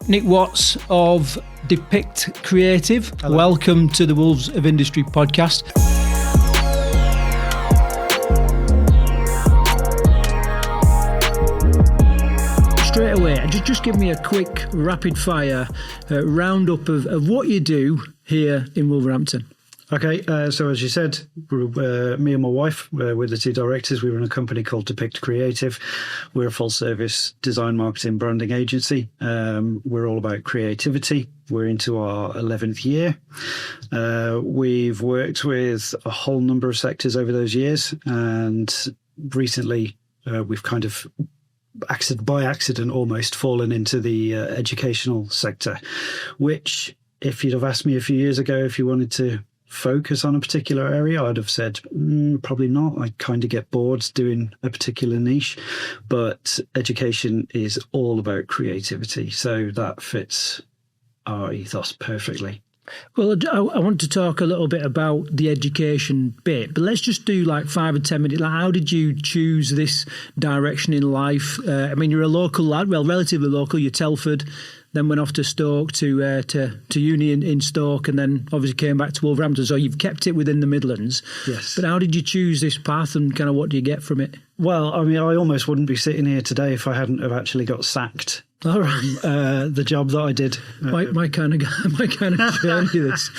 Nick Watts of Depict Creative. Hello. Welcome to the Wolves of Industry podcast. Straight away, just give me a quick rapid fire roundup of what you do here in Wolverhampton. Okay, so as you said, me and my wife, we're the two directors. We run a company called Depict Creative. We're a full-service design, marketing, branding agency. We're all about creativity. We're into our 11th year. We've worked with a whole number of sectors over those years, and recently we've kind of by accident almost fallen into the educational sector, which, if you'd have asked me a few years ago if you wanted to focus on a particular area, I'd have said probably not. I kind of get bored doing a particular niche, but education is all about creativity, so that fits our ethos perfectly. Well, I want to talk a little bit about the education bit, but let's just do like 5 or 10 minutes. Like, how did you choose this direction in life? I mean, you're a local lad, well, relatively local. You're Telford, then went off to Stoke to uni in Stoke, and then obviously came back to Wolverhampton. So you've kept it within the Midlands. Yes. But how did you choose this path, and kind of what do you get from it? Well, I mean, I almost wouldn't be sitting here today if I hadn't have actually got sacked. All right. The job that I did. My kind of journey, this.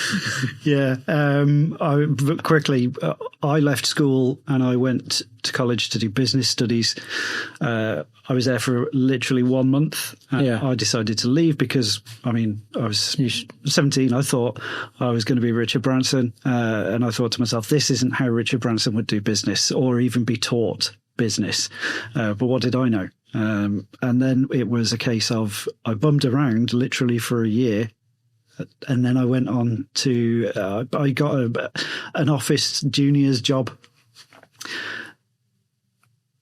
Yeah. I left school and I went to college to do business studies. I was there for literally 1 month. I decided to leave because, I mean, I was 17. I thought I was going to be Richard Branson. And I thought to myself, this isn't how Richard Branson would do business or even be taught business. But what did I know? And then it was a case of I bummed around literally for a year, and then I went on to I got an office junior's job.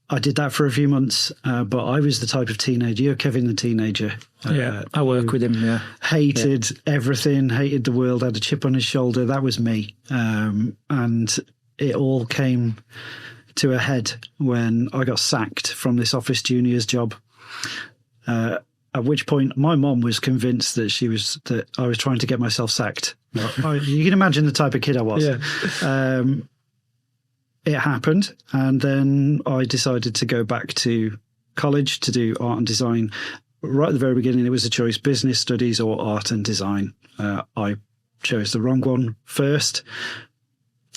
I did that for a few months, but I was the type of teenager. You're Kevin the teenager. I work with him. Yeah, hated everything, hated the world, had a chip on his shoulder. That was me, and it all came to a head when I got sacked from this office junior's job. At which point my mom was convinced that I was trying to get myself sacked. You can imagine the type of kid I was. Yeah. It happened, and then I decided to go back to college to do art and design. Right at the very beginning, it was a choice: business studies or art and design. I chose the wrong one first,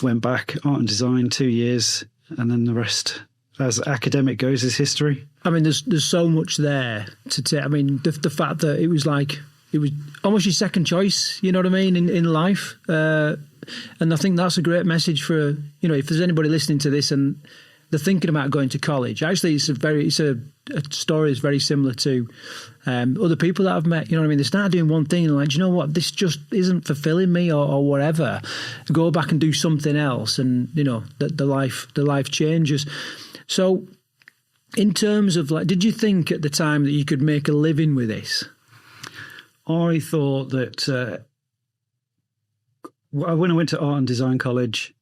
went back, art and design, 2 years, and then the rest, as academic goes, is history. I mean, there's so much there to take. I mean, the fact that it was almost your second choice, you know what I mean, in life. And I think that's a great message for, if there's anybody listening to this and they're thinking about going to college. Actually, it's a story that's very similar to other people that I've met. You know what I mean? They start doing one thing and like, do you know what? This just isn't fulfilling me or whatever. Go back and do something else, and the life changes. So, in terms of did you think at the time that you could make a living with this? I thought that when I went to art and design college,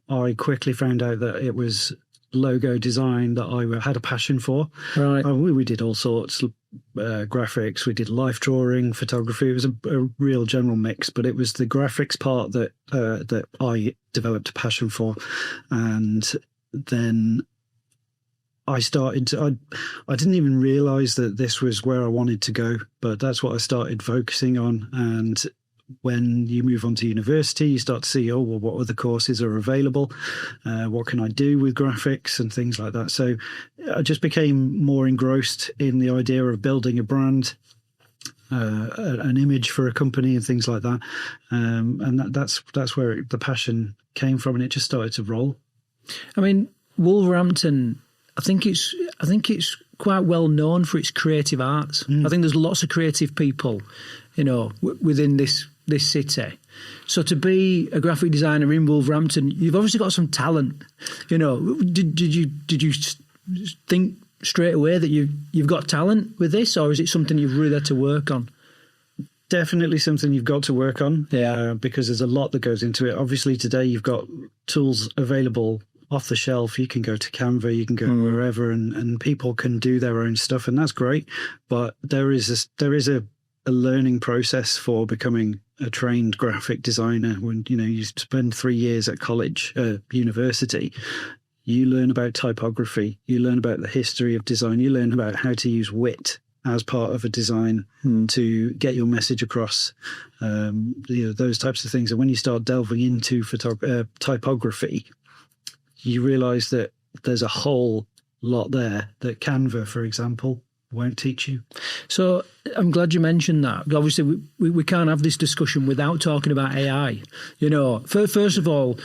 I quickly found out that it was logo design that I had a passion for. Right. We did all sorts, graphics, we did life drawing, photography. It was a real general mix, but it was the graphics part that I developed a passion for. And then I started to, I didn't even realize that this was where I wanted to go, but that's what I started focusing on. And when you move on to university, you start to see, what other courses are available? What can I do with graphics and things like that? So I just became more engrossed in the idea of building a brand, an image for a company and things like that. And that's where the passion came from, and it just started to roll. I mean, Wolverhampton, I think it's quite well known for its creative arts. I think there's lots of creative people, within this city. So to be a graphic designer in Wolverhampton, you've obviously got some talent. Did you think straight away that you've got talent with this, or is it something you've really had to work on? Definitely something you've got to work on. Yeah, because there's a lot that goes into it. Obviously, today you've got tools available off the shelf. You can go to Canva, you can go wherever, and people can do their own stuff, and that's great. But there is a a learning process for becoming a trained graphic designer. When you spend 3 years at college, university, you learn about typography, you learn about the history of design, you learn about how to use wit as part of a design to get your message across, those types of things. And when you start delving into typography, you realize that there's a whole lot there that Canva, for example, won't teach you. So I'm glad you mentioned that. Obviously, we can't have this discussion without talking about AI. First of all,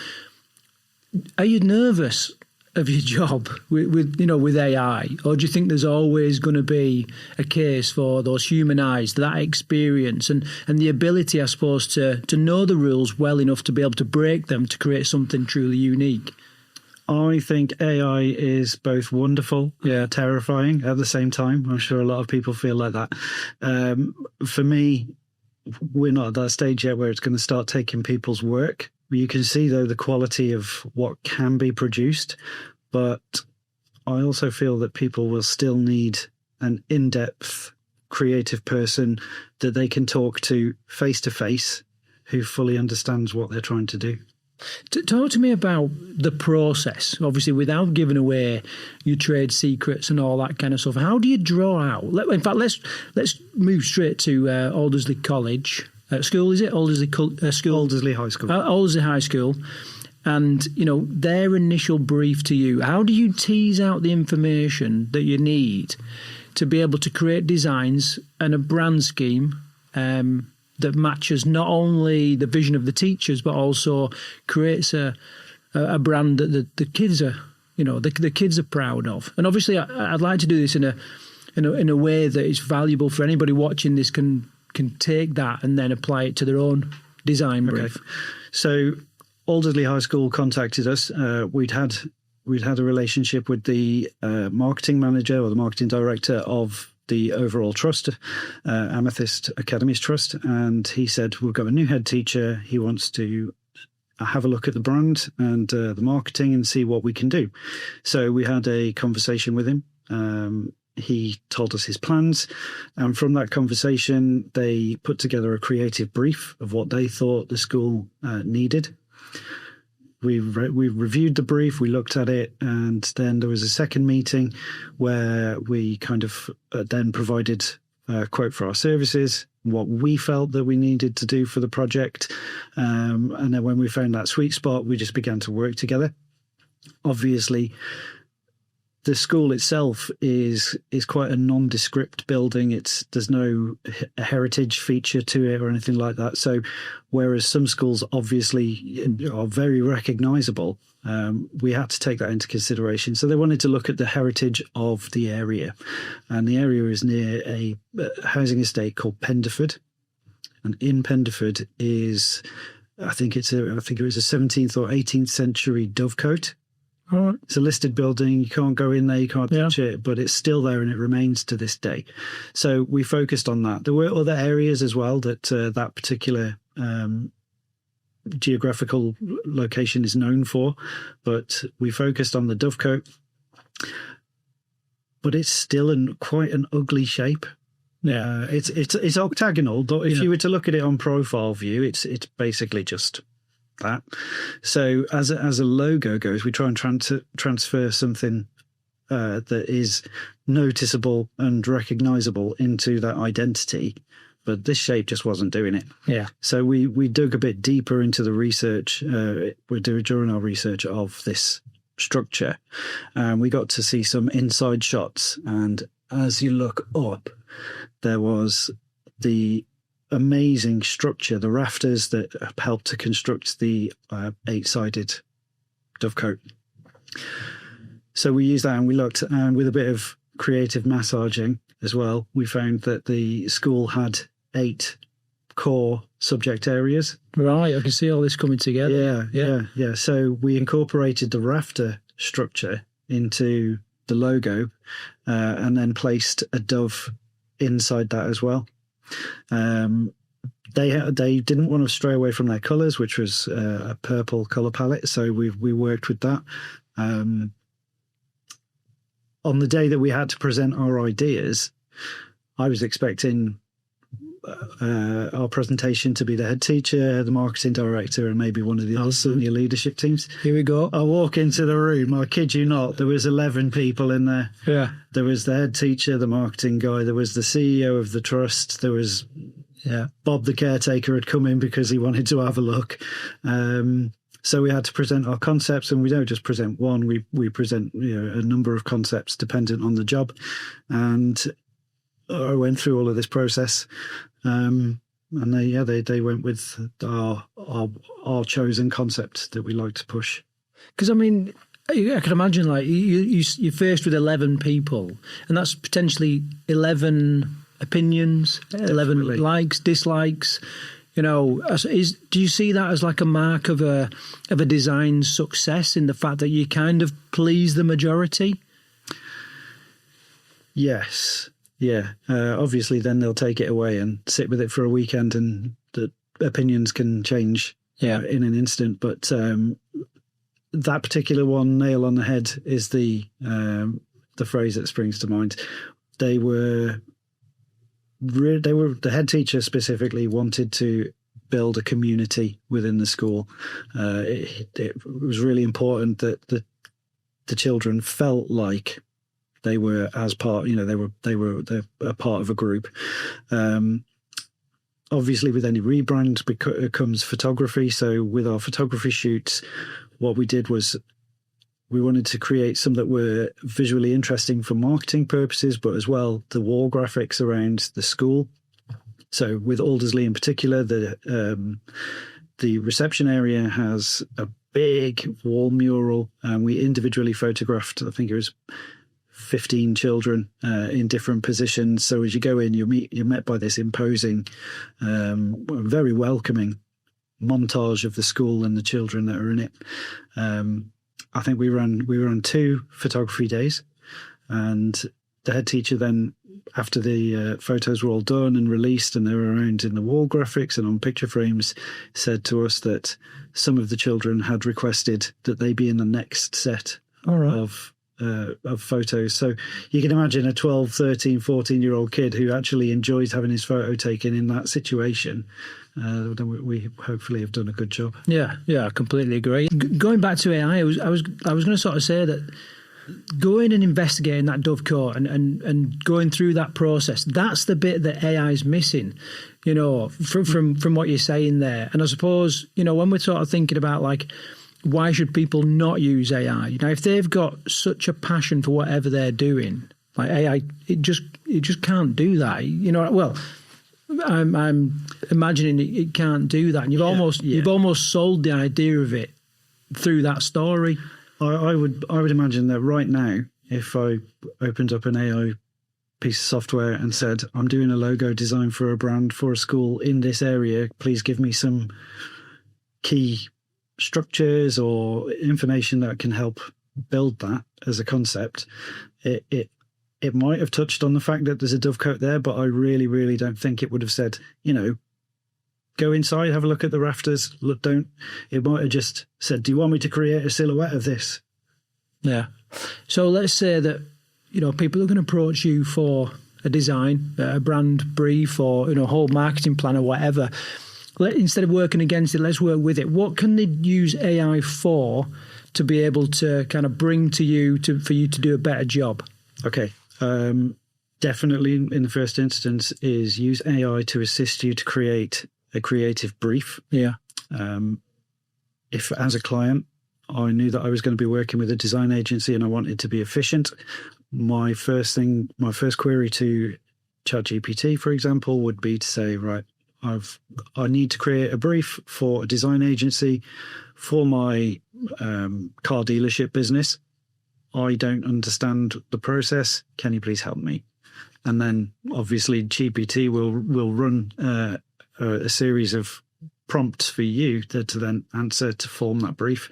are you nervous of your job with AI, or do you think there's always going to be a case for those human eyes, that experience, and the ability, I suppose, to know the rules well enough to be able to break them to create something truly unique? I think AI is both wonderful, terrifying at the same time. I'm sure a lot of people feel like that. For me, we're not at that stage yet where it's going to start taking people's work. You can see, though, the quality of what can be produced, but I also feel that people will still need an in-depth creative person that they can talk to face, who fully understands what they're trying to do. Talk to me about the process, obviously, without giving away your trade secrets and all that kind of stuff. How do you draw out? In fact, let's move straight to Alderley College. School, is it? Alderley School? Alderley High School. Alderley High School. And, their initial brief to you. How do you tease out the information that you need to be able to create designs and a brand scheme that matches not only the vision of the teachers, but also creates a brand that the kids are, the kids are proud of? And obviously, I'd like to do this in a way that is valuable for anybody watching this can take that and then apply it to their own design brief. Okay. So Alderley High School contacted us. We'd had a relationship with the marketing manager or the marketing director of the overall trust, Amethyst Academies Trust, and he said, we've got a new head teacher. He wants to have a look at the brand and the marketing and see what we can do. So we had a conversation with him. He told us his plans, and from that conversation, they put together a creative brief of what they thought the school needed. We reviewed the brief, we looked at it, and then there was a second meeting where we kind of then provided a quote for our services, what we felt that we needed to do for the project. And then when we found that sweet spot, we just began to work together. Obviously, the school itself is quite a nondescript building. There's no heritage feature to it or anything like that. So whereas some schools obviously are very recognisable, we had to take that into consideration. So they wanted to look at the heritage of the area. And the area is near a housing estate called Penderford. And in Penderford is, I think it was a 17th or 18th century dovecote. Right. It's a listed building. You can't go in there, you can't touch it, but it's still there and it remains to this day. So we focused on that. There were other areas as well that that particular geographical location is known for, but we focused on the dovecote. But it's still quite an ugly shape. Yeah, it's octagonal, but if you were to look at it on profile view, it's basically just that. So as a logo goes, we try and transfer something that is noticeable and recognizable into that identity, but this shape just wasn't doing it. Yeah. So we dug a bit deeper into the research during our research of this structure, and we got to see some inside shots, and as you look up, there was the amazing structure, the rafters that helped to construct the 8-sided dovecote. So we used that and we looked, and with a bit of creative massaging as well, we found that the school had 8 core subject areas. Right, I can see all this coming together. Yeah. So we incorporated the rafter structure into the logo and then placed a dove inside that as well. They didn't want to stray away from their colours, which was a purple colour palette, so we worked with that. On the day that we had to present our ideas, I was expecting our presentation to be the head teacher, the marketing director, and maybe one of the other senior leadership teams. Here we go. I walk into the room, I kid you not, there was 11 people in there. Yeah. There was the head teacher, the marketing guy, there was the CEO of the trust, there was Bob the caretaker had come in because he wanted to have a look. So we had to present our concepts, and we don't just present one, we present a number of concepts dependent on the job. And I went through all of this process, and they went with our chosen concept that we like to push. Because I mean, I can imagine like you're faced with 11 people, and that's potentially 11 opinions, 11 likes, dislikes. Do you see that as like a mark of a design success in the fact that you kind of please the majority? Yes. Yeah. Obviously, then they'll take it away and sit with it for a weekend, and the opinions can change in an instant. But that particular one, nail on the head, is the phrase that springs to mind. The head teacher specifically wanted to build a community within the school. It was really important that the children felt like they were as part. They're a part of a group. Obviously, with any rebrand comes photography. So with our photography shoots, what we did was we wanted to create some that were visually interesting for marketing purposes, but as well the wall graphics around the school. So with Alderley in particular, the reception area has a big wall mural, and we individually photographed, I think it was 15 children in different positions. So as you go in, you're met by this imposing, very welcoming montage of the school and the children that are in it. I think we ran 2 photography days, and the head teacher then, after the photos were all done and released and they were around in the wall graphics and on picture frames, said to us that some of the children had requested that they be in the next set of photos. So you can imagine a 12, 13, 14-year-old kid who actually enjoys having his photo taken in that situation. We hopefully have done a good job. Yeah, I completely agree. Going back to AI, I was going to sort of say that going and investigating that dovecote and going through that process, that's the bit that AI is missing, from what you're saying there. And I suppose, when we're sort of thinking about like, why should people not use AI? If they've got such a passion for whatever they're doing, like AI, it just can't do that. Well, I'm imagining it can't do that, and you've almost sold the idea of it through that story. I would imagine that right now, if I opened up an AI piece of software and said, I'm doing a logo design for a brand for a school in this area, please give me some key structures or information that can help build that as a concept, it might have touched on the fact that there's a dovecote there, but I really, really don't think it would have said, go inside, have a look at the rafters. Look, don't. It might have just said, do you want me to create a silhouette of this? Yeah. So let's say that, people are going to approach you for a design, a brand brief, or, a whole marketing plan or whatever. Instead of working against it, let's work with it. What can they use AI for to be able to kind of bring to you for you to do a better job? Okay. Definitely in the first instance is use AI to assist you to create a creative brief. Yeah. If as a client, I knew that I was going to be working with a design agency and I wanted to be efficient, my first query to ChatGPT, for example, would be to say, right, I need to create a brief for a design agency for my car dealership business. I don't understand the process. Can you please help me? And then obviously GPT will run a series of prompts for you to then answer to form that brief.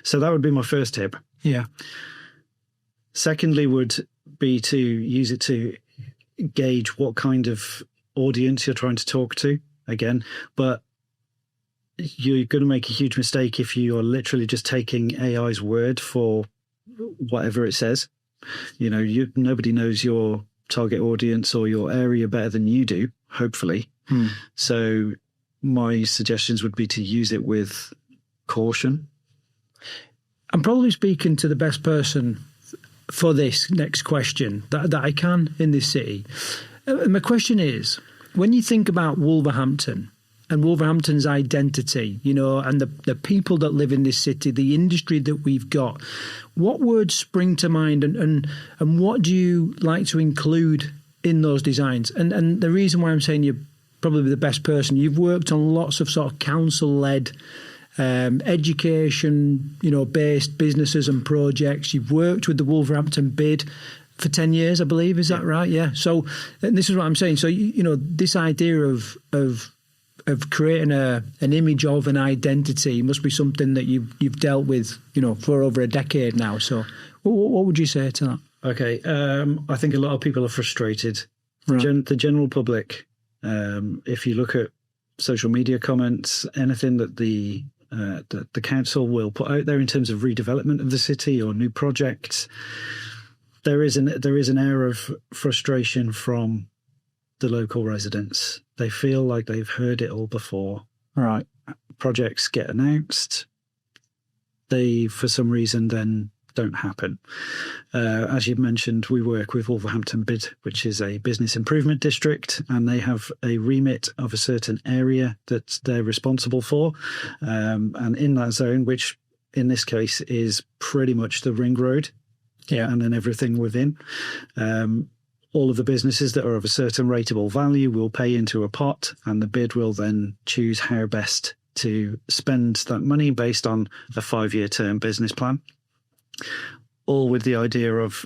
So that would be my first tip. Yeah. Secondly would be to use it to gauge what kind of audience you're trying to talk to again. But you're going to make a huge mistake if you are literally just taking AI's word for whatever it says. Nobody knows your target audience or your area better than you do, hopefully. So my suggestions would be to use it with caution. I'm probably speaking to the best person for this next question that I can in this city. My question is, when you think about Wolverhampton and Wolverhampton's identity, you know, and the people that live in this city, the industry that we've got, what words spring to mind and what do you like to include in those designs? And the reason why I'm saying you're probably the best person, you've worked on lots of sort of council-led education, you know, based businesses and projects. You've worked with the Wolverhampton bid for 10 years, I believe. Is that right? Yeah. So, and this is what I'm saying. So, you know, this idea of creating an image of an identity must be something that you've dealt with, you know, for over a decade now. So, what would you say to that? Okay, I think a lot of people are frustrated. Right. The general public, if you look at social media comments, anything that the council will put out there in terms of redevelopment of the city or new projects, there is an air of frustration from the local residents. They feel like they've heard it all before. Right. Projects get announced. They, for some reason, then don't happen. As you mentioned, we work with Wolverhampton Bid, which is a business improvement district, and they have a remit of a certain area that they're responsible for. And in that zone, which in this case is pretty much the ring road, and then everything within, all of the businesses that are of a certain rateable value will pay into a pot, and the bid will then choose how best to spend that money based on a 5-year term business plan. All with the idea of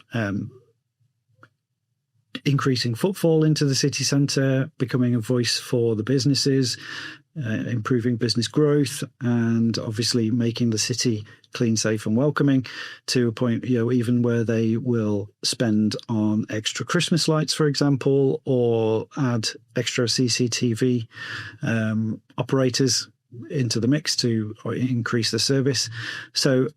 increasing footfall into the city centre, becoming a voice for the businesses, improving business growth, and obviously making the city clean, safe and welcoming to a point, you know, even where they will spend on extra Christmas lights, for example, or add extra CCTV operators into the mix to increase the service. So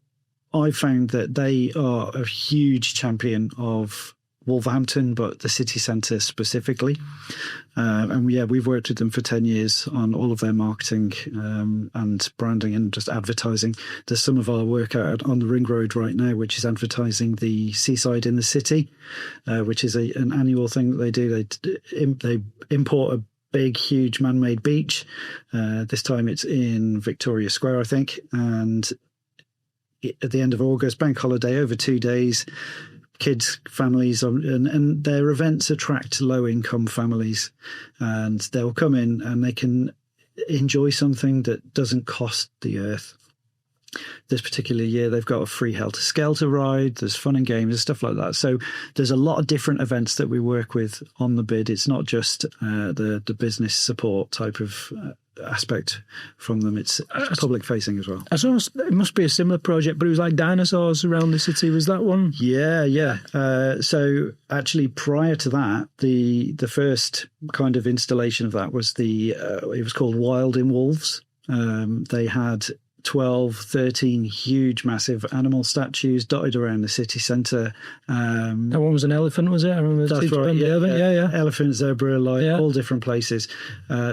I found that they are a huge champion of Wolverhampton, but the city centre specifically. And we've worked with them for 10 years on all of their marketing and branding and just advertising. There's some of our work out on the Ring Road right now, which is advertising the seaside in the city, which is an annual thing that they do. They import a big, huge man-made beach. This time it's in Victoria Square, I think. And at the end of August, bank holiday over 2 days, kids, families, and their events attract low-income families, and they'll come in and they can enjoy something that doesn't cost the earth. This particular year, they've got a free Helter Skelter ride, there's fun and games and stuff like that. So there's a lot of different events that we work with on the bid. It's not just the business support type of aspect from them. It's public facing as well. I saw it must be a similar project, but it was like dinosaurs around the city. Was that one? Yeah. So actually, prior to that, the first kind of installation of that was it was called Wild in Wolves. They had 12, 13 huge, massive animal statues dotted around the city centre. That one was an elephant, was it? I remember. That's right. Yeah. Elephant, zebra, all different places.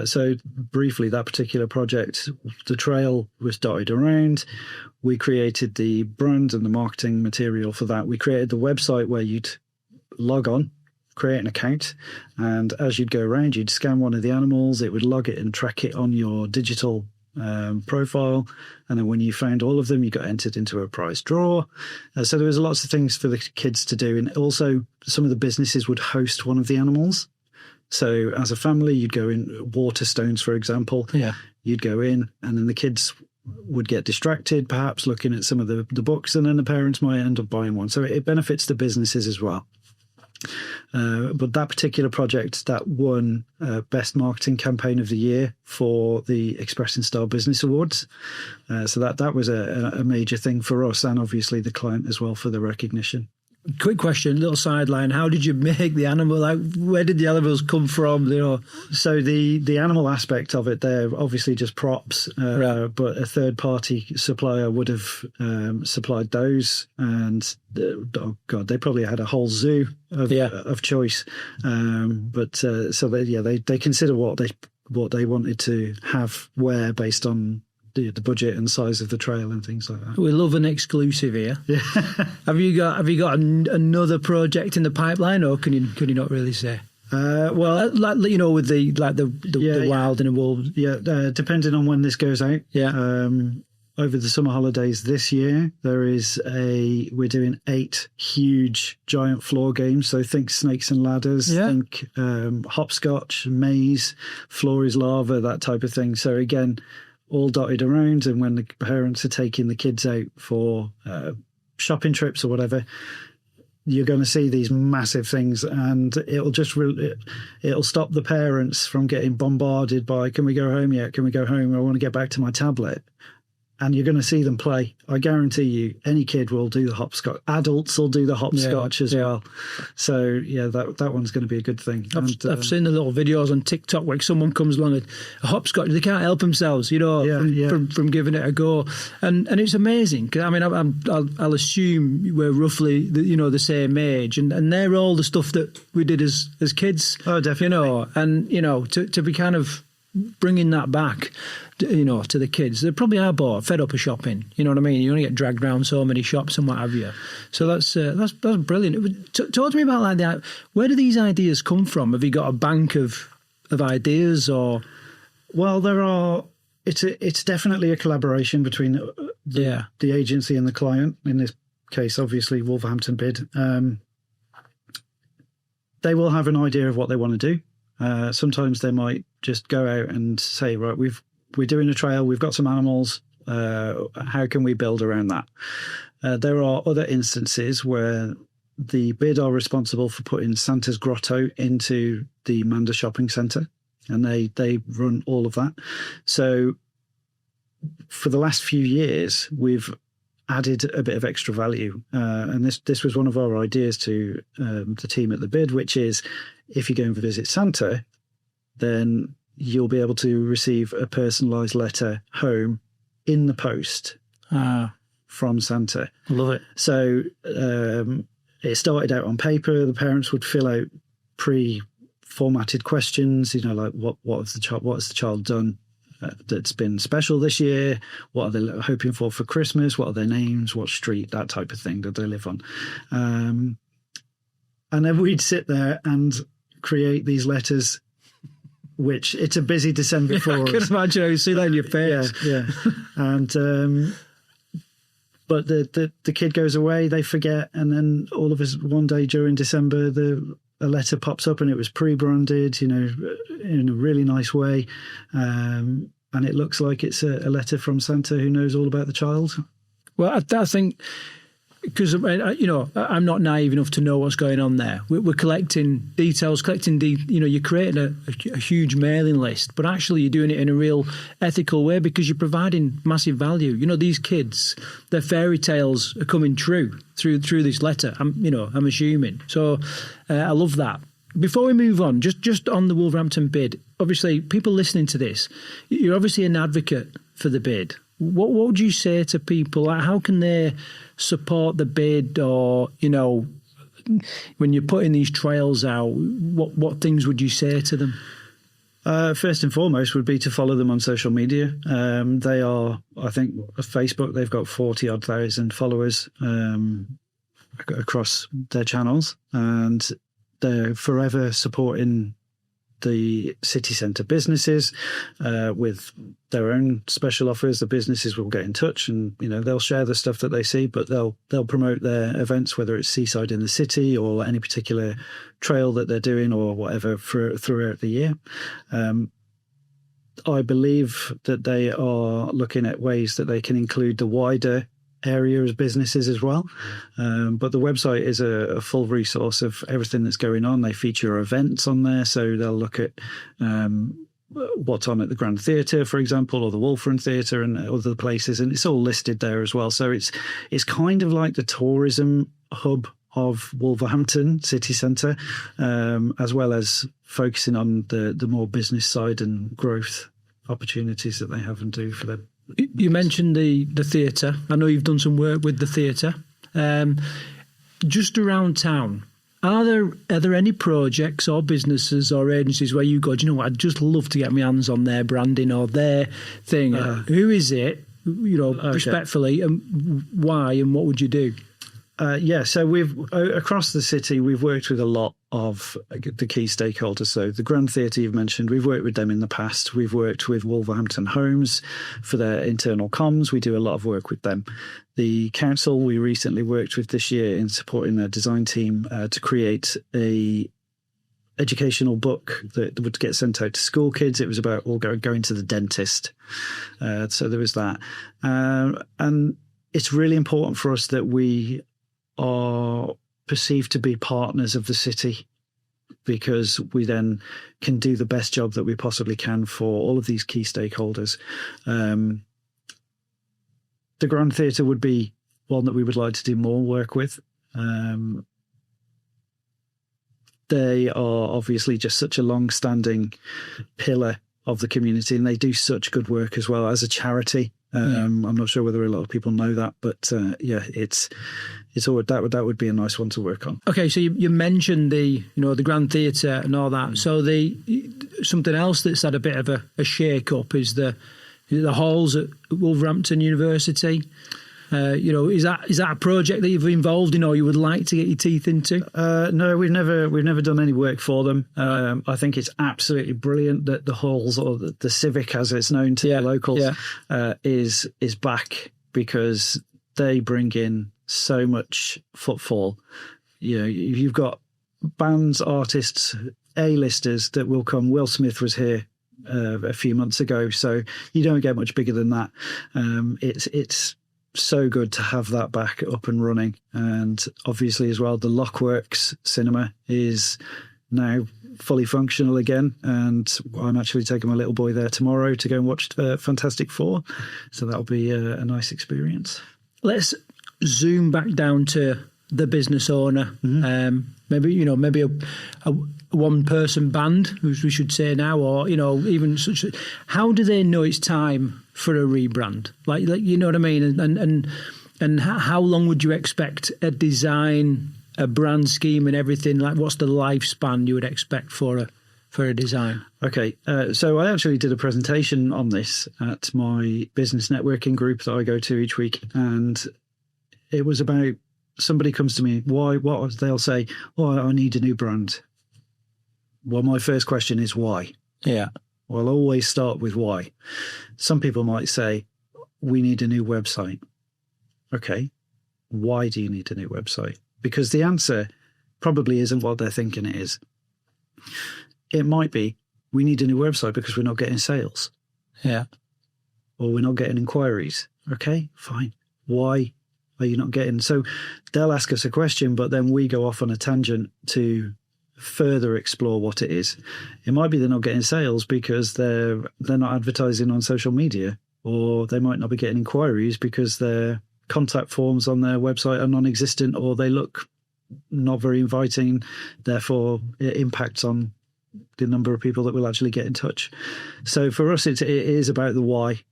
So briefly, that particular project, the trail was dotted around. We created the brand and the marketing material for that. We created the website where you'd log on, create an account, and as you'd go around, you'd scan one of the animals, it would log it and track it on your digital profile, and then when you found all of them, you got entered into a prize draw. So there was lots of things for the kids to do, and also some of the businesses would host one of the animals. So as a family, you'd go in, Waterstones, for example. Yeah, you'd go in, and then the kids would get distracted, perhaps looking at some of the books, and then the parents might end up buying one. So it benefits the businesses as well. But that particular project, that won Best Marketing Campaign of the Year for the Express and Star Business Awards. So that was a major thing for us, and obviously the client as well, for the recognition. Quick question, little sideline. How did you make the animal? Like, where did the animals come from? You know, so the animal aspect of it, they're obviously just props, right. But a third party supplier would have supplied those, and they probably had a whole zoo of choice. But so they consider what they what they wanted to have where based on the budget and size of the trail and things like that. We love an exclusive here. Yeah. Have you got another project in the pipeline, or can you not really say? Well, like, you know, with the wild and the wolves. Yeah, depending on when this goes out. Yeah. Over the summer holidays this year, we're doing 8 huge giant floor games. So think snakes and ladders, think hopscotch, maze, floor is lava, that type of thing. So again, all dotted around. And when the parents are taking the kids out for shopping trips or whatever, you're going to see these massive things, and it'll stop the parents from getting bombarded by, can we go home yet? Can we go home? I want to get back to my tablet. And you're going to see them play. I guarantee you, any kid will do the hopscotch. Adults will do the hopscotch as well. So, yeah, that one's going to be a good thing. I've seen the little videos on TikTok where someone comes along with a hopscotch. They can't help themselves, you know, from giving it a go. And it's amazing. I mean, I'll assume we're roughly, the same age. And they're all the stuff that we did as kids. Oh, definitely. You know, and, you know, to be kind of bringing that back, you know, to the kids. They probably are bored, fed up of shopping. You know what I mean? You only get dragged around so many shops and what have you. So that's brilliant. Talk to me about like that. Where do these ideas come from? Have you got a bank of ideas, or? Well, there are. It's definitely a collaboration between the agency and the client. In this case, obviously, Wolverhampton Bid. They will have an idea of what they want to do. Sometimes they might just go out and say, right, we're doing a trail, we've got some animals, how can we build around that? There are other instances where the Bid are responsible for putting Santa's Grotto into the Manda shopping centre, and they run all of that. So for the last few years, we've added a bit of extra value. And this was one of our ideas to the team at the Bid, which is if you go and visit Santa, then you'll be able to receive a personalised letter home in the post from Santa. I love it. So it started out on paper. The parents would fill out pre-formatted questions, you know, like what has the child done that's been special this year? What are they hoping for Christmas? What are their names? What street? That type of thing that they live on. And then we'd sit there and create these letters, which it's a busy December for us. I can imagine how you see that in your face. Yeah. And but the kid goes away, they forget, and then all of us one day during December, a letter pops up and it was pre-branded, you know, in a really nice way. And it looks like it's a letter from Santa who knows all about the child. Well, I think, because, you know, I'm not naive enough to know what's going on there. We're collecting details, you know, you're creating a huge mailing list, but actually you're doing it in a real ethical way because you're providing massive value. You know, these kids, their fairy tales are coming true through this letter, I'm assuming. So I love that. Before we move on, just on the Wolverhampton Bid, obviously people listening to this, you're obviously an advocate for the Bid. What would you say to people? Like, how can they support the Bid, or, you know, when you're putting these trails out, what things would you say to them? First and foremost would be to follow them on social media. They are, I think, Facebook, they've got 40,000 followers across their channels, and they're forever supporting the city centre businesses with their own special offers. The businesses will get in touch, and, you know, they'll share the stuff that they see, but they'll promote their events, whether it's Seaside in the City or any particular trail that they're doing or whatever throughout the year. I believe that they are looking at ways that they can include the wider area as businesses as well. But the website is a full resource of everything that's going on. They feature events on there, so they'll look at what's on at the Grand Theatre, for example, or the Wolfram Theatre and other places, and it's all listed there as well. So it's kind of like the tourism hub of Wolverhampton city centre, as well as focusing on the more business side and growth opportunities that they have and do for them. You mentioned the theatre. I know you've done some work with the theatre. Just around town, Are there any projects or businesses or agencies where you go, do you know what, I'd just love to get my hands on their branding or their thing? Who is it? Respectfully, and why, and what would you do? So we've across the city, we've worked with a lot of the key stakeholders. So the Grand Theatre you've mentioned, we've worked with them in the past. We've worked with Wolverhampton Homes for their internal comms. We do a lot of work with them. The council we recently worked with this year in supporting their design team to create a educational book that would get sent out to school kids. It was about all going to the dentist. So there was that. And it's really important for us that we are perceived to be partners of the city, because we then can do the best job that we possibly can for all of these key stakeholders. The Grand Theatre would be one that we would like to do more work with. They are obviously just such a long-standing pillar of the community, and they do such good work as well as a charity. I'm not sure whether a lot of people know that, but it's all that would be a nice one to work on. Okay, so you mentioned the Grand Theatre and all that. So something else that's had a bit of a shake up is the halls at Wolverhampton University. Is that a project that you've been involved in, or you would like to get your teeth into? No, we've never done any work for them. I think it's absolutely brilliant that the halls, or the Civic as it's known to the locals, is back, because they bring in so much footfall. You've got bands, artists, A-listers that will come. Will Smith was here a few months ago, so you don't get much bigger than that. It's so good to have that back up and running. And obviously as well, the Lockworks cinema is now fully functional again, and I'm actually taking my little boy there tomorrow to go and watch Fantastic Four, so that'll be a nice experience. Let's zoom back down to the business owner. Maybe a one-person band, as we should say now, or even such. How do they know it's time for a rebrand? Like you know what I mean? And how long would you expect a design, a brand scheme, and everything? Like, what's the lifespan you would expect for a design? Okay, so I actually did a presentation on this at my business networking group that I go to each week, and it was about, somebody comes to me, what they'll say, I need a new brand. Well, my first question is why? Yeah. Well, I'll always start with why. Some people might say, we need a new website. Okay, why do you need a new website? Because the answer probably isn't what they're thinking it is. It might be, we need a new website because we're not getting sales. Yeah. Or we're not getting inquiries. Okay, fine. Why are you not getting? So they'll ask us a question, but then we go off on a tangent to further explore what it is. It might be they're not getting sales because they're not advertising on social media, or they might not be getting inquiries because their contact forms on their website are non-existent, or they look not very inviting. Therefore, it impacts on the number of people that will actually get in touch. So for us, it is about the why,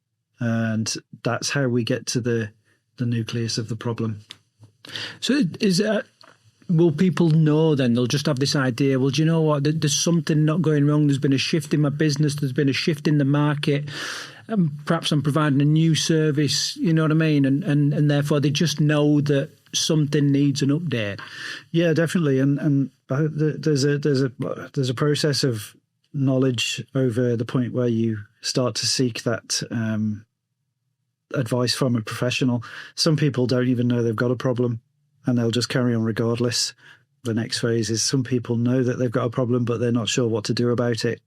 and that's how we get to the nucleus of the problem. So will people know then? They'll just have this idea, well, do you know what? There's something not going wrong. There's been a shift in my business. There's been a shift in the market. Perhaps I'm providing a new service, you know what I mean? And therefore they just know that something needs an update. Yeah, definitely. And there's a process of knowledge over the point where you start to seek that advice from a professional. Some people don't even know they've got a problem, and they'll just carry on regardless. The next phase is some people know that they've got a problem, but they're not sure what to do about it.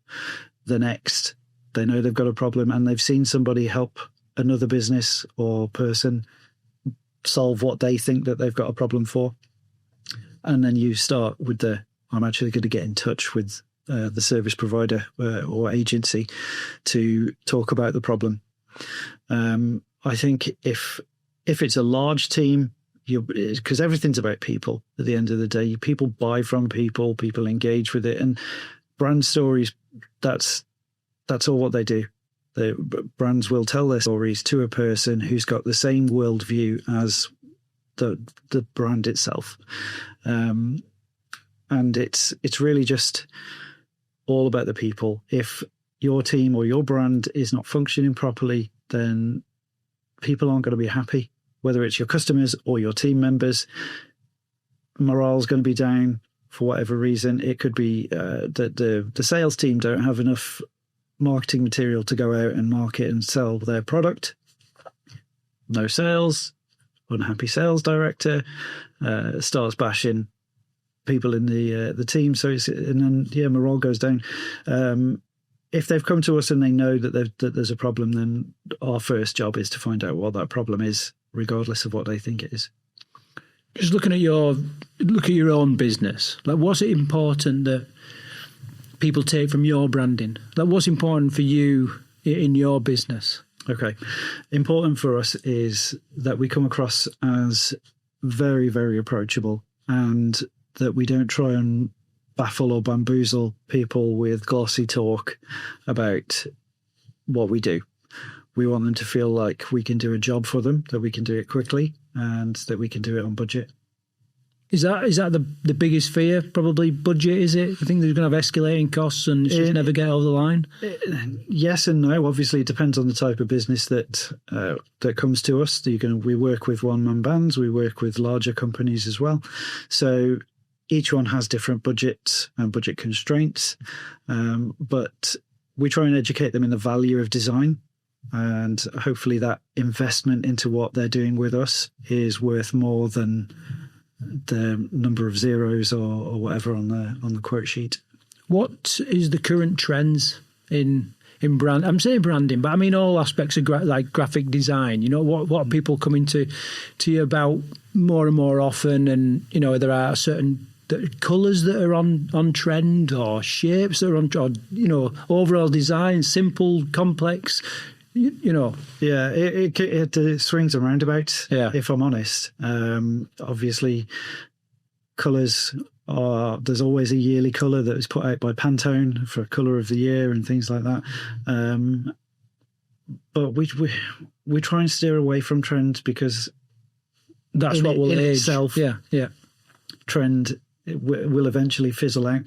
The next, they know they've got a problem and they've seen somebody help another business or person solve what they think that they've got a problem for. And then you start with I'm actually going to get in touch with the service provider or agency to talk about the problem. I think if it's a large team, because everything's about people at the end of the day. People buy from people engage with it, and brand stories, that's all what they do. The brands will tell their stories to a person who's got the same worldview as the brand itself. And it's really just all about the people. If your team or your brand is not functioning properly, then people aren't going to be happy, whether it's your customers or your team members. Morale's going to be down for whatever reason. It could be that the sales team don't have enough marketing material to go out and market and sell their product. No sales, unhappy sales director, starts bashing people in the team. So morale goes down. If they've come to us and they know that there's a problem, then our first job is to find out what that problem is, regardless of what they think it is. Just looking at your own business, like, what's it important that people take from your branding? Like, what's important for you in your business? Okay. Important for us is that we come across as very, very approachable, and that we don't try and baffle or bamboozle people with glossy talk about what we do. We want them to feel like we can do a job for them, that we can do it quickly, and that we can do it on budget. Is that the biggest fear? Probably budget, is it? I think they're going to have escalating costs and just never get over the line. Yes and no. Obviously, it depends on the type of business that comes to us. We work with one-man bands. We work with larger companies as well. So each one has different budgets and budget constraints. But we try and educate them in the value of design. And hopefully that investment into what they're doing with us is worth more than the number of zeros or whatever on the quote sheet. What is the current trends in brand? I'm saying branding, but I mean all aspects of like graphic design. You know, what are people coming to you about more and more often? And you know, there are certain colours that are on trend, or shapes that are on, or you know, overall design, simple, complex. You know, yeah, it swings and roundabouts. Yeah, if I'm honest, obviously, colours are. There's always a yearly colour that is put out by Pantone for colour of the year and things like that. But we try and steer away from trends, because that's what will age. Itself. Yeah. Trend will eventually fizzle out.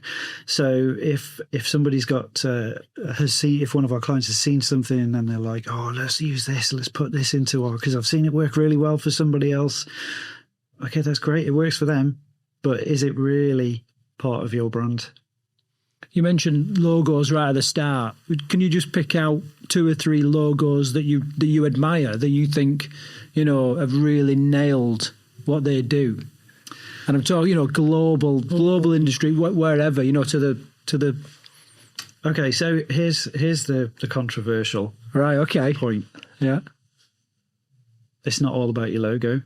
So if somebody's if one of our clients has seen something and they're like, oh, let's use this, let's put this into because I've seen it work really well for somebody else. Okay, that's great. It works for them. But is it really part of your brand? You mentioned logos right at the start. Can you just pick out 2 or 3 logos that you admire, that you think, you know, have really nailed what they do? And I'm talking, you know, global industry, wherever, you know, to the. Okay, so here's the controversial point. Yeah, it's not all about your logo.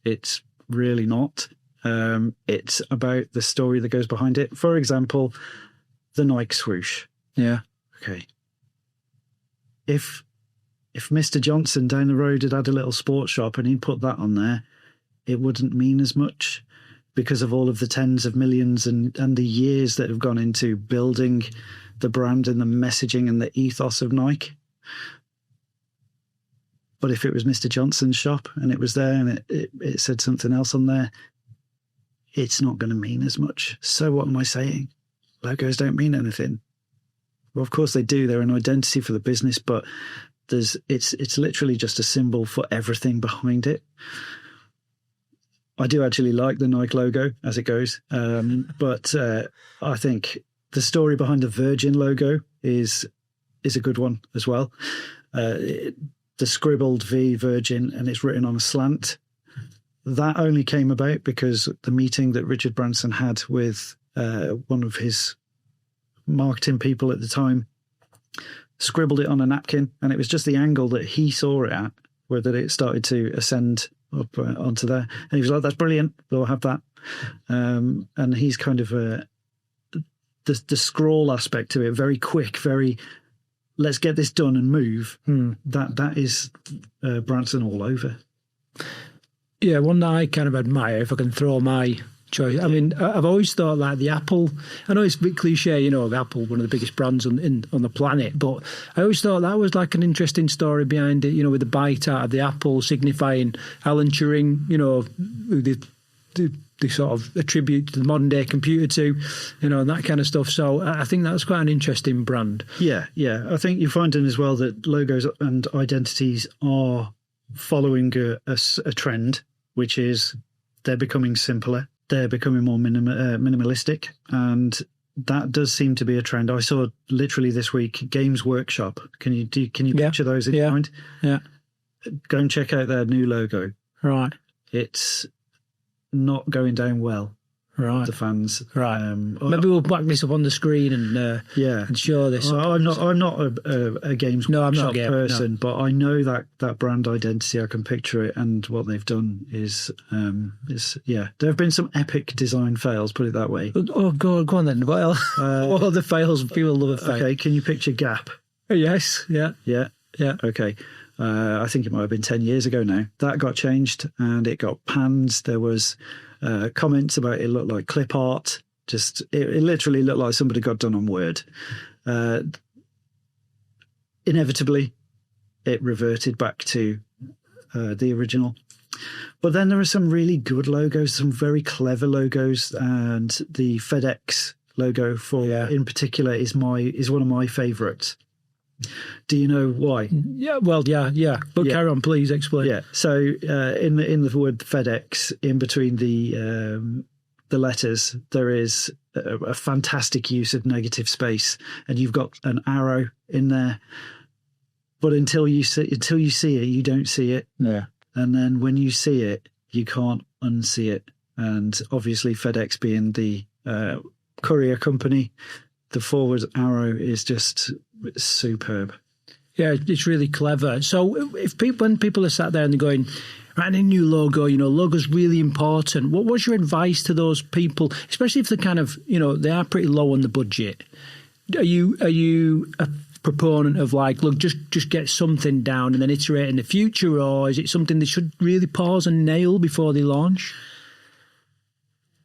It's really not. It's about the story that goes behind it. For example, the Nike swoosh. Yeah. Okay. If Mr. Johnson down the road had a little sports shop and he'd put that on there, it wouldn't mean as much, because of all of the tens of millions and the years that have gone into building the brand and the messaging and the ethos of Nike. But if it was Mr. Johnson's shop and it was there and it said something else on there, it's not going to mean as much. So what am I saying? Logos don't mean anything. Well, of course they do. They're an identity for the business, but it's literally just a symbol for everything behind it. I do actually like the Nike logo as it goes, but I think the story behind the Virgin logo is a good one as well. The scribbled V, Virgin, and it's written on a slant. That only came about because the meeting that Richard Branson had with one of his marketing people at the time scribbled it on a napkin, and it was just the angle that he saw it at, where that it started to ascend up onto there. And he was like, that's brilliant, we'll have that. And he's kind of the scroll aspect to it, very quick, very let's get this done and move. That is Branson all over. Yeah, one that I kind of admire, if I can throw my choice. I mean, I've always thought like the Apple. I know it's a bit cliche, you know, the Apple, one of the biggest brands on the planet, but I always thought that was like an interesting story behind it, you know, with the bite out of the apple signifying Alan Turing, you know, who the they sort of attribute the modern day computer to, and that kind of stuff. So I think that's quite an interesting brand. Yeah. I think you're finding as well that logos and identities are following a trend, which is they're becoming simpler, they're becoming more minimalistic, and that does seem to be a trend. I saw literally this week Games Workshop. Can you picture those in your mind? Yeah. Go and check out their new logo. Right. It's not going down well. Right. The fans. Right. Maybe we'll back this up on the screen and show this. I'm not a Games Workshop person, but I know that brand identity. I can picture it, and what they've done is there have been some epic design fails. Put it that way. Oh, go on then. Well, what are the fails? People love a fail. Okay, can you picture Gap? Yes. Yeah. Okay. I think it might have been 10 years ago now. That got changed and it got panned. There was comments about it looked like clip art. It literally looked like somebody got done on Word. Inevitably, it reverted back to the original. But then there are some really good logos, some very clever logos, and the FedEx logo in particular is one of my favourites. Do you know why? Yeah, well, yeah. But carry on, please explain. Yeah. So in the word FedEx, in between the letters, there is a fantastic use of negative space, and you've got an arrow in there. But until you see it, you don't see it. Yeah. And then when you see it, you can't unsee it. And obviously, FedEx being the courier company, the forward arrow is just superb. Yeah, it's really clever. So when people are sat there and they're going, right, a new logo, logo's really important. What's your advice to those people, especially if they're kind of, they are pretty low on the budget? Are you a proponent of like, look, just get something down and then iterate in the future, or is it something they should really pause and nail before they launch?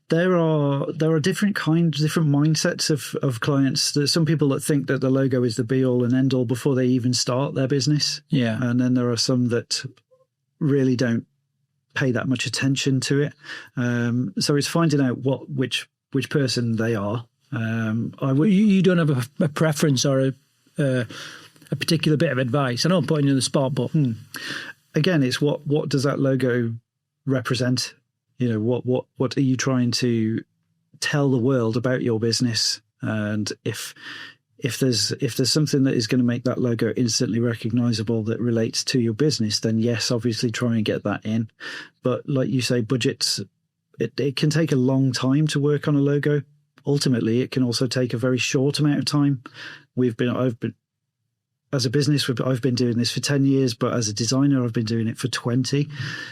There are different mindsets of clients. There's some people that think that the logo is the be all and end all before they even start their business. Yeah. And then there are some that really don't pay that much attention to it. So it's finding out which person they are. You don't have a preference or a particular bit of advice. I know I'm putting you on the spot, but again, it's what does that logo represent? What are you trying to tell the world about your business? And if there's something that is going to make that logo instantly recognizable that relates to your business, then yes, obviously try and get that in. But like you say, budgets, it can take a long time to work on a logo. Ultimately, it can also take a very short amount of time. As a business, I've been doing this for 10 years, but as a designer, I've been doing it for 20.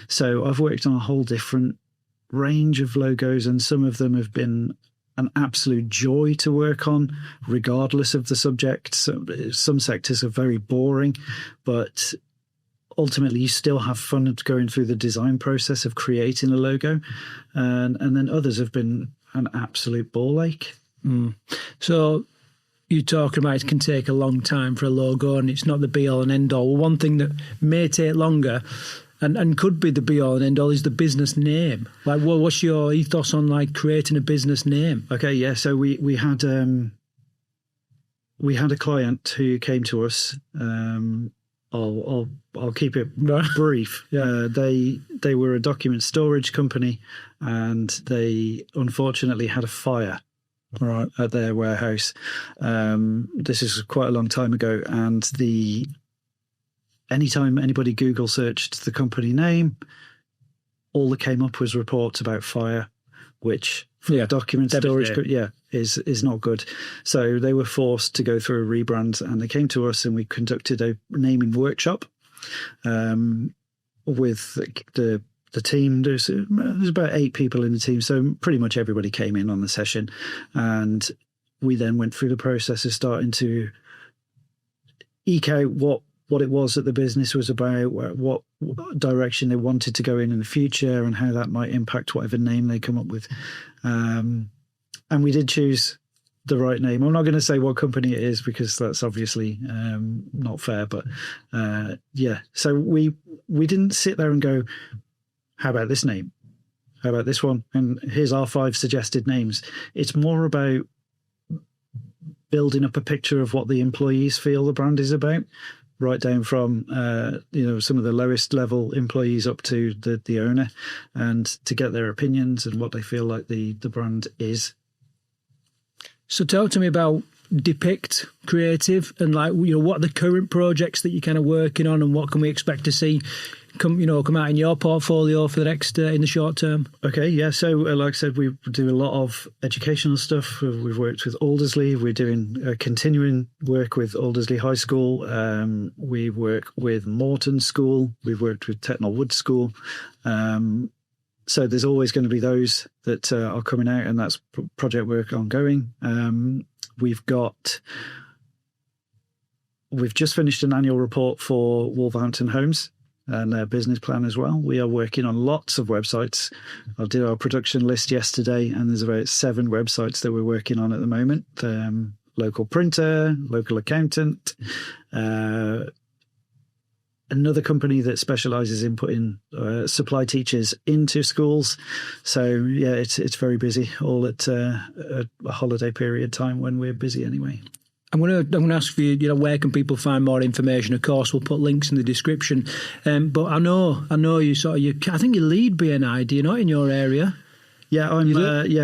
So I've worked on a whole different range of logos, and some of them have been an absolute joy to work on, regardless of the subject. Some sectors are very boring, but ultimately you still have fun going through the design process of creating a logo. And then others have been an absolute ball ache. So you're talking about it can take a long time for a logo and it's not the be all and end all. One thing that may take longer and could be the be all and end all is the business name. Like, what's your ethos on like creating a business name? Okay, yeah. So we had a client who came to us. I'll keep it brief. Yeah. They were a document storage company, and they unfortunately had a fire at their warehouse. This is quite a long time ago, and anytime anybody Google searched the company name, all that came up was reports about fire, which for document storage is not good. So they were forced to go through a rebrand, and they came to us, and we conducted a naming workshop with the team. There's about 8 people in the team, so pretty much everybody came in on the session, and we then went through the process of starting to eke out what it was that the business was about, what direction they wanted to go in the future, and how that might impact whatever name they come up with. And we did choose the right name. I'm not going to say what company it is because that's obviously not fair, but so we didn't sit there and go, how about this name? How about this one? And here's our 5 suggested names. It's more about building up a picture of what the employees feel the brand is about, right down from some of the lowest level employees up to the owner, and to get their opinions and what they feel like the brand is. So talk to me about Depict Creative and what are the current projects that you're kind of working on, and what can we expect to see come out in your portfolio for the next in the short term? Okay, yeah. So, like I said, we do a lot of educational stuff. We've worked with Alderley. We're doing continuing work with Alderley High School. We work with Morton School. We've worked with Tetnall Wood School. So there's always going to be those that are coming out, and that's project work ongoing. We've just finished an annual report for Wolverhampton Homes and their business plan as well. We are working on lots of websites. I did our production list yesterday, and there's about 7 websites that we're working on at the moment. Local printer, local accountant, another company that specialises in putting supply teachers into schools. So yeah, it's very busy, all at a holiday period time when we're busy anyway. I'm going to ask for you, where can people find more information? Of course, we'll put links in the description. But I know you I think you lead BNI, do you not, in your area? Yeah,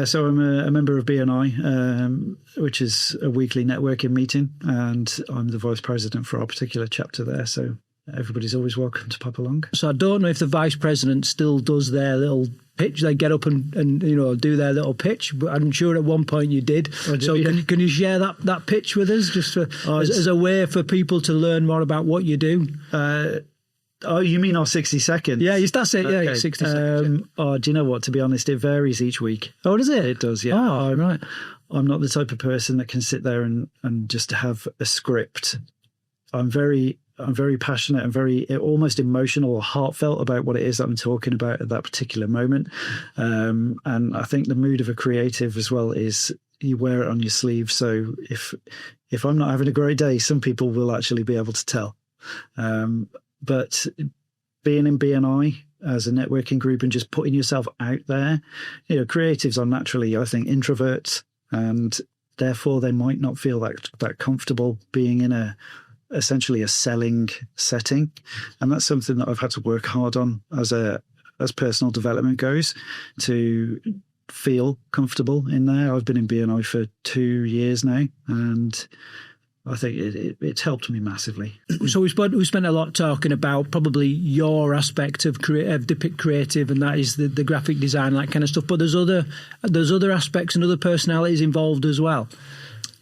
so I'm a member of BNI, which is a weekly networking meeting, and I'm the vice president for our particular chapter there. So everybody's always welcome to pop along. So I don't know if the vice president still does their little pitch. They get up and do their little pitch, but I'm sure at one point you did. So can you share that pitch with us, just as a way for people to learn more about what you do? Oh, you mean our 60 seconds? Yeah, that's it. Yeah, okay. 60 seconds. Oh, do you know what? To be honest, it varies each week. Oh, does it? It does, yeah. Oh, right. I'm not the type of person that can sit there and just have a script. I'm very passionate and very almost emotional or heartfelt about what it is that I'm talking about at that particular moment. And I think the mood of a creative as well is you wear it on your sleeve. So if I'm not having a great day, some people will actually be able to tell. But being in BNI as a networking group and just putting yourself out there, creatives are naturally, I think, introverts, and therefore they might not feel that comfortable being in essentially a selling setting. And that's something that I've had to work hard on as personal development goes, to feel comfortable in there. I've been in BNI for 2 years now, and I think it's helped me massively. So we spent a lot talking about probably your aspect of Depict Creative, and that is the graphic design, that kind of stuff. But there's other aspects and other personalities involved as well.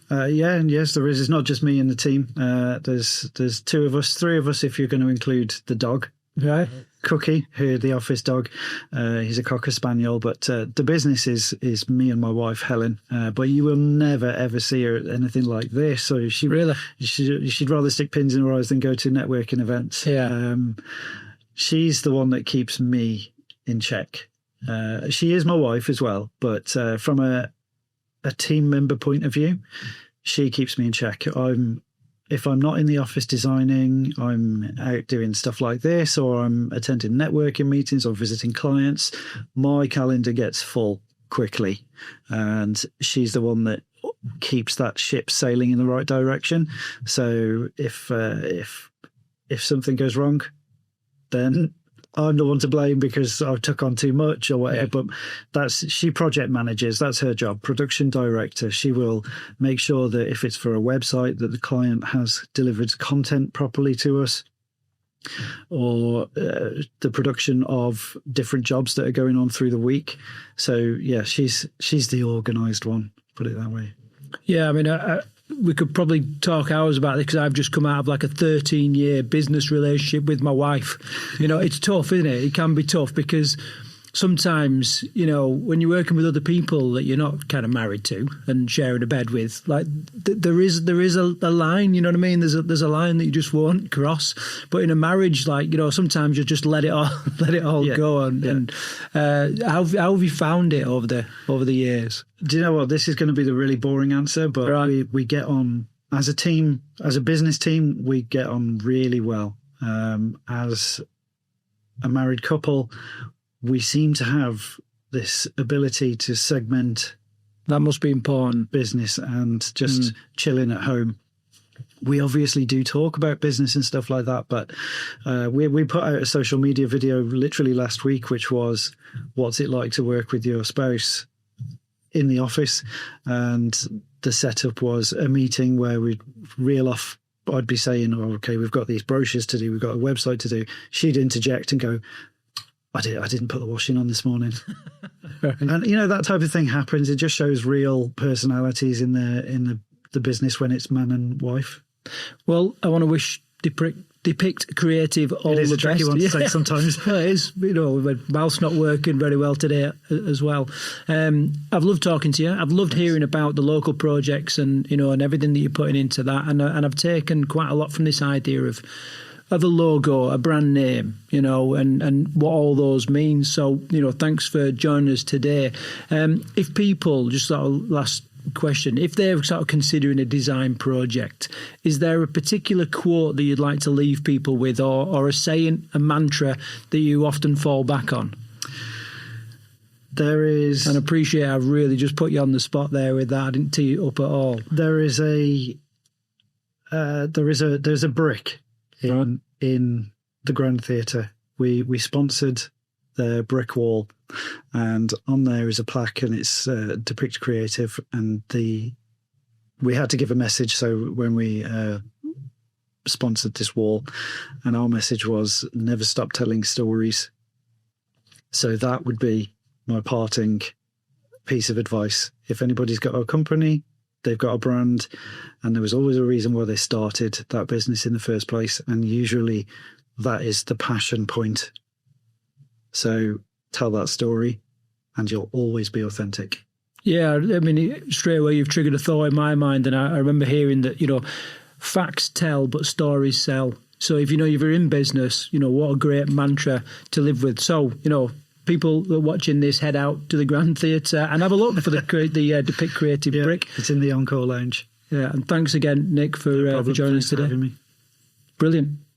Yeah, and yes, there is. It's not just me and the team. There's 2 of us, 3 of us if you're going to include the dog. Right. Cookie, the office dog. He's a Cocker Spaniel, but the business is me and my wife, Helen. But you will never, ever see her at anything like this. So she'd rather stick pins in her eyes than go to networking events. Yeah. She's the one that keeps me in check. She is my wife as well, but from a team member point of view, she keeps me in check. If I'm not in the office designing, I'm out doing stuff like this, or I'm attending networking meetings or visiting clients, my calendar gets full quickly. And she's the one that keeps that ship sailing in the right direction. So if something goes wrong, then I'm the one to blame because I took on too much or whatever. Yeah. But she project manages. That's her job. Production director. She will make sure that if it's for a website, that the client has delivered content properly to us, or the production of different jobs that are going on through the week. So yeah, she's the organised one. Put it that way. Yeah, I mean, we could probably talk hours about this because I've just come out of like a 13-year business relationship with my wife. It's tough, isn't it? It can be tough because sometimes, when you're working with other people that you're not kind of married to and sharing a bed with, like there is a line, you know what I mean? There's a line that you just won't cross. But in a marriage, sometimes you just let it all go. And how have you found it over the years? Do you know what? This is going to be the really boring answer, but right. we get on as a team, as a business team, we get on really well. As a married couple, we seem to have this ability to segment That must be important. business and just chilling at home. We obviously do talk about business and stuff like that, but we put out a social media video literally last week, which was, what's it like to work with your spouse in the office? And the setup was a meeting where we'd reel off, I'd be saying, oh, okay, we've got these brochures to do, we've got a website to do. She'd interject and go, I didn't put the washing on this morning. And, you know, that type of thing happens. It just shows real personalities in the business when it's man and wife. Well, I want to wish Depict Creative all the best. It is a tricky one to say sometimes. Well, it is, you know, my mouth's not working very well today as well. I've loved talking to you. I've loved hearing about the local projects and, you know, and everything that you're putting into that. And I've taken quite a lot from this idea of a logo, a brand name, you know, and what all those mean. So, you know, thanks for joining us today. If people, just sort of last question, if they're sort of considering a design project, is there a particular quote that you'd like to leave people with, or a saying, a mantra that you often fall back on? There is, and I appreciate I've really just put you on the spot there with that. I didn't tee it up at all. There's a brick in the Grand Theatre. We sponsored their brick wall, and on there is a plaque, and it's Depict Creative, and we had to give a message. So when we sponsored this wall, and our message was never stop telling stories. So that would be my parting piece of advice. If anybody's got a company, they've got a brand, and there was always a reason why they started that business in the first place, and usually that is the passion point. So tell that story and you'll always be authentic. Yeah, I mean, straight away you've triggered a thought in my mind, and I remember hearing that, you know, facts tell but stories sell. So if you know you're in business, you know, what a great mantra to live with. So, you know, people that are watching this, head out to the Grand Theatre and have a look for the Depict Creative brick. It's in the Encore Lounge. Yeah, and thanks again, Nick, for joining us today. Brilliant.